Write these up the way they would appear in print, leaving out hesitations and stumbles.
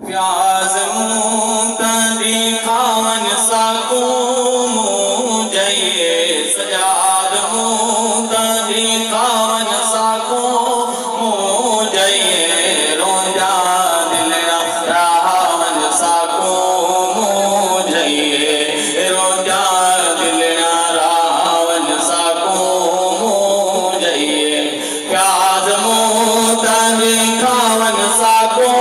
प्याज मुंतरी खावन साको मुझे सजाद मुंतरी खावन साको मुझे रोजा दिलना रावन साको मुझे रोजा दिलना रावन साको मुझे प्याज मुंतरी खावन साको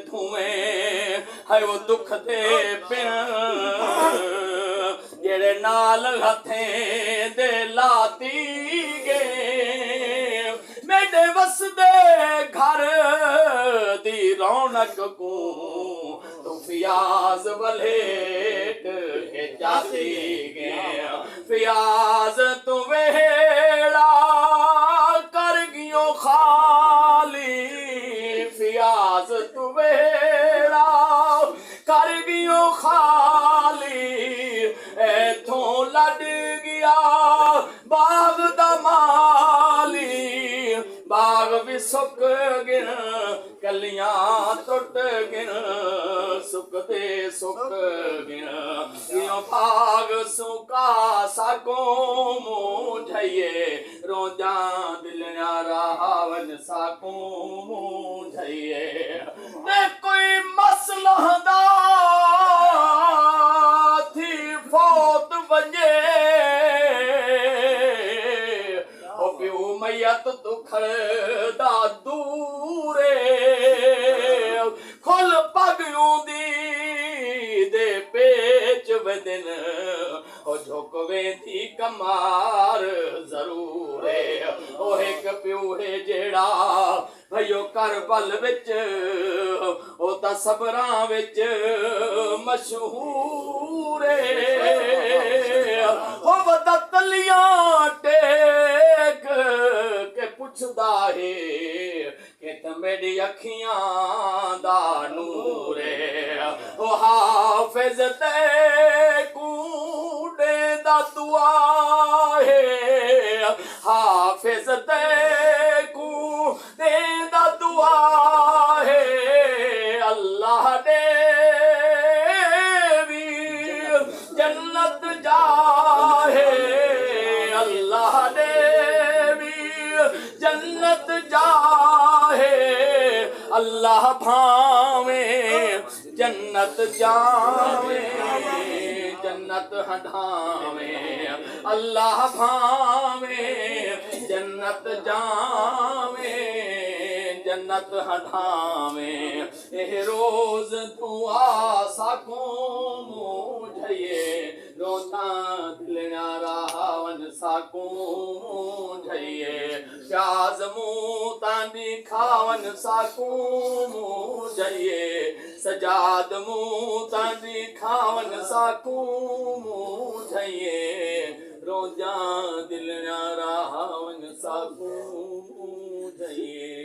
धुएं है वो दुख दे पिण जेड़े नाल हथें दे लाती गे मेरे वसदे घर दी रौनक को तू फियाज वलेट के जाती गे फियाज तू वेड़ा कर गियो खाली फियाज तू वेड़ा कर गियो खाली एथों लड़ गया बाग दा माली बाग भी सुक गिन कलियां टुट गिन सुकते सुक गिन यो बाग सुका साको मुझे रोजा दिलया रावन साको मुझे ते कोई मसला दा थी फौत वजे ओ प्यो मैयत तू खड़दा दूरे खुल पगियों दी दे पेच वदन ओ झुकवे थी कमार जरूर ओ एक प्यो है जेड़ा भइयो करबल विच ओ ता सबरां विच मशहूर हो वदा तलियां टेक के पुछदा है कि ते मेरी अखियां दा नूर ओ हाफिज ते कूड़े दा दुआ है हाफिज ते कूड़े दा दुआ है अल्लाह दे जन्नत जाहे अल्लाह दे जन्नत जाहे अल्लाह भावे जन्नत जावे जन्नत हटावे अल्लाह भावे जन्नत जावे जन्नत हटावे एह रोज तू आसा को मुझे रोता दिलया रावन साको मुझे प्याज मुँह तांदी खावन साको मुझे सजाद मुँह तांदी खावन साको मुझे रोजा दिलया रावन साको मुझे